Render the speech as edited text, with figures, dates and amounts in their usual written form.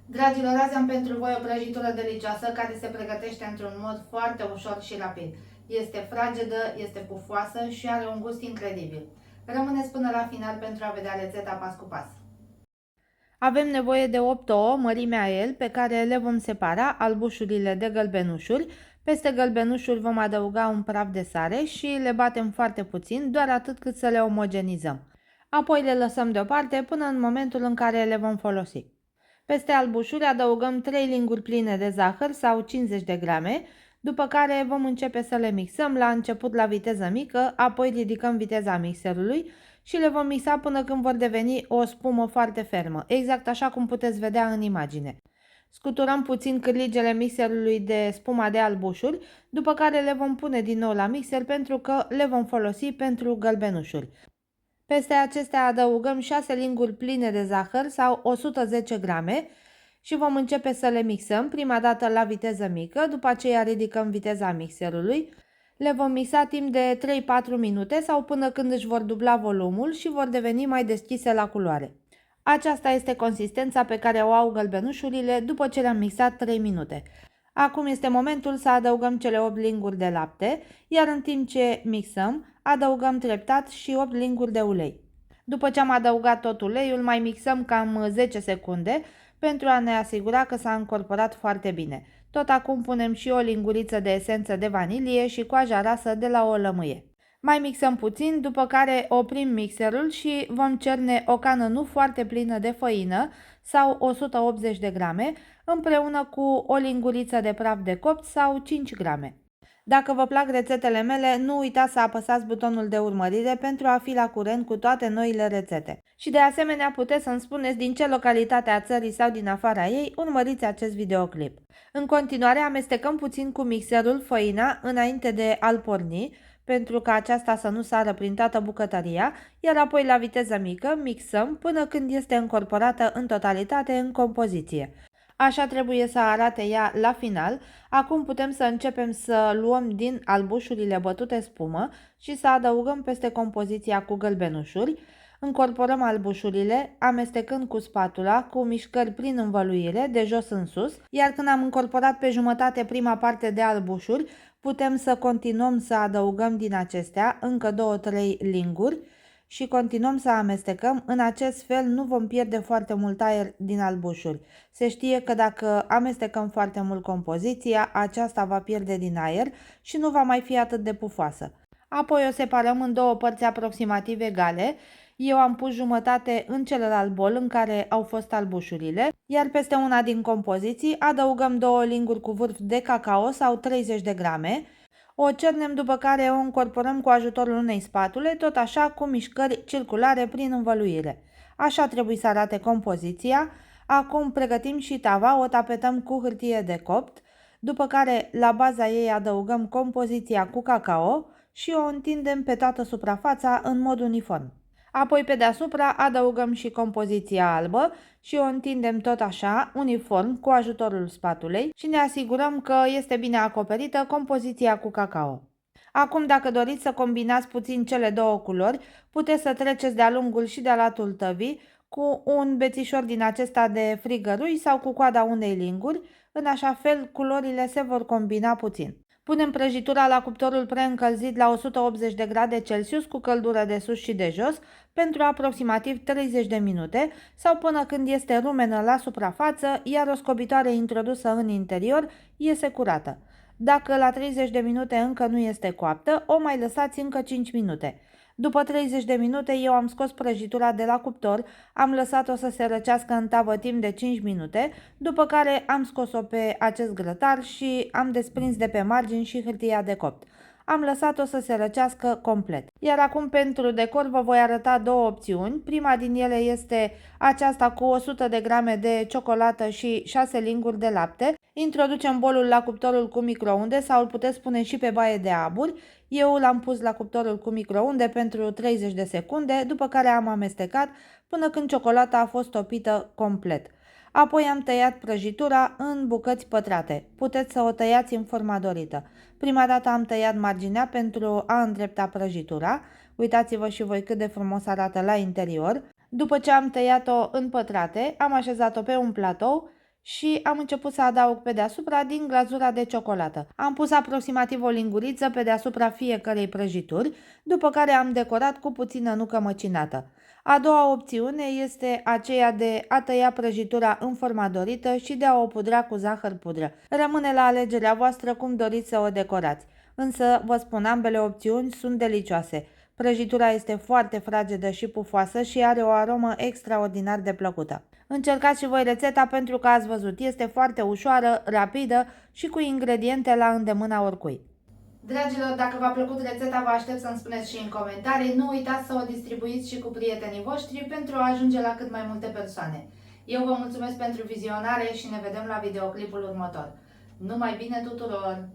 Dragilor, azi am pentru voi o prăjitură delicioasă care se pregătește într-un mod foarte ușor și rapid. Este fragedă, este pufoasă și are un gust incredibil. Rămâneți până la final pentru a vedea rețeta pas cu pas. Avem nevoie de 8 ouă, mărimea L, pe care le vom separa albușurile de gălbenușuri. Peste gălbenușuri vom adăuga un praf de sare și le batem foarte puțin, doar atât cât să le omogenizăm. Apoi le lăsăm deoparte până în momentul în care le vom folosi. Peste albușuri adăugăm 3 linguri pline de zahăr sau 50 de grame, după care vom începe să le mixăm la început la viteză mică, apoi ridicăm viteza mixerului și le vom mixa până când vor deveni o spumă foarte fermă, exact așa cum puteți vedea în imagine. Scuturăm puțin cârligele mixerului de spuma de albușuri, după care le vom pune din nou la mixer pentru că le vom folosi pentru gălbenușuri. Peste acestea adăugăm 6 linguri pline de zahăr sau 110 grame și vom începe să le mixăm, prima dată la viteză mică, după aceea ridicăm viteza mixerului. Le vom mixa timp de 3-4 minute sau până când își vor dubla volumul și vor deveni mai deschise la culoare. Aceasta este consistența pe care o au gălbenușurile după ce le-am mixat 3 minute. Acum este momentul să adăugăm cele 8 linguri de lapte, iar în timp ce mixăm, adăugăm treptat și 8 linguri de ulei. După ce am adăugat tot uleiul, mai mixăm cam 10 secunde pentru a ne asigura că s-a încorporat foarte bine. Tot acum punem și o linguriță de esență de vanilie și coaja rasă de la o lămâie. Mai mixăm puțin, după care oprim mixerul și vom cerne o cană nu foarte plină de făină sau 180 de grame, împreună cu o linguriță de praf de copt sau 5 grame. Dacă vă plac rețetele mele, nu uitați să apăsați butonul de urmărire pentru a fi la curent cu toate noile rețete. Și de asemenea puteți să-mi spuneți din ce localitate a țării sau din afara ei urmăriți acest videoclip. În continuare amestecăm puțin cu mixerul făina înainte de a-l porni, pentru ca aceasta să nu sară prin toată bucătăria, iar apoi la viteză mică mixăm până când este încorporată în totalitate în compoziție. Așa trebuie să arate ea la final. Acum putem să începem să luăm din albușurile bătute spumă și să adăugăm peste compoziția cu gălbenușuri. Încorporăm albușurile, amestecând cu spatula, cu mișcări prin învăluire, de jos în sus, iar când am încorporat pe jumătate prima parte de albușuri, putem să continuăm să adăugăm din acestea încă 2-3 linguri și continuăm să amestecăm. În acest fel nu vom pierde foarte mult aer din albușuri. Se știe că dacă amestecăm foarte mult compoziția, aceasta va pierde din aer și nu va mai fi atât de pufoasă. Apoi o separăm în două părți aproximativ egale. Eu am pus jumătate în celălalt bol în care au fost albușurile, iar peste una din compoziții adăugăm 2 linguri cu vârf de cacao sau 30 de grame. O cernem, după care o încorporăm cu ajutorul unei spatule, tot așa cu mișcări circulare prin învăluire. Așa trebuie să arate compoziția. Acum pregătim și tava, o tapetăm cu hârtie de copt, după care la baza ei adăugăm compoziția cu cacao și o întindem pe toată suprafața în mod uniform. Apoi pe deasupra adăugăm și compoziția albă și o întindem tot așa, uniform, cu ajutorul spatulei și ne asigurăm că este bine acoperită compoziția cu cacao. Acum, dacă doriți să combinați puțin cele două culori, puteți să treceți de-a lungul și de-a latul tăvii cu un bețișor din acesta de frigărui sau cu coada unei linguri, în așa fel culorile se vor combina puțin. Punem prăjitura la cuptorul preîncălzit la 180 de grade Celsius cu căldură de sus și de jos pentru aproximativ 30 de minute sau până când este rumenă la suprafață, iar o scobitoare introdusă în interior iese curată. Dacă la 30 de minute încă nu este coaptă, o mai lăsați încă 5 minute. După 30 de minute eu am scos prăjitura de la cuptor, am lăsat-o să se răcească în tavă timp de 5 minute, după care am scos-o pe acest grătar și am desprins de pe margini și hârtia de copt. Am lăsat-o să se răcească complet. Iar acum pentru decor vă voi arăta două opțiuni. Prima din ele este aceasta cu 100 de grame de ciocolată și 6 linguri de lapte. Introducem bolul la cuptorul cu microunde sau îl puteți pune și pe baie de aburi. Eu l-am pus la cuptorul cu microunde pentru 30 de secunde, după care am amestecat până când ciocolata a fost topită complet. Apoi am tăiat prăjitura în bucăți pătrate. Puteți să o tăiați în forma dorită. Prima dată am tăiat marginea pentru a îndrepta prăjitura. Uitați-vă și voi cât de frumos arată la interior. După ce am tăiat-o în pătrate, am așezat-o pe un platou și am început să adaug pe deasupra din glazura de ciocolată. Am pus aproximativ o linguriță pe deasupra fiecărei prăjituri, după care am decorat cu puțină nucă măcinată. A doua opțiune este aceea de a tăia prăjitura în forma dorită și de a o pudra cu zahăr pudră. Rămâne la alegerea voastră cum doriți să o decorați. Însă, vă spun, ambele opțiuni sunt delicioase. Prăjitura este foarte fragedă și pufoasă și are o aromă extraordinar de plăcută. Încercați și voi rețeta pentru că ați văzut, este foarte ușoară, rapidă și cu ingrediente la îndemâna oricui. Dragilor, dacă v-a plăcut rețeta, vă aștept să-mi spuneți și în comentarii. Nu uitați să o distribuiți și cu prietenii voștri pentru a ajunge la cât mai multe persoane. Eu vă mulțumesc pentru vizionare și ne vedem la videoclipul următor. Numai bine tuturor!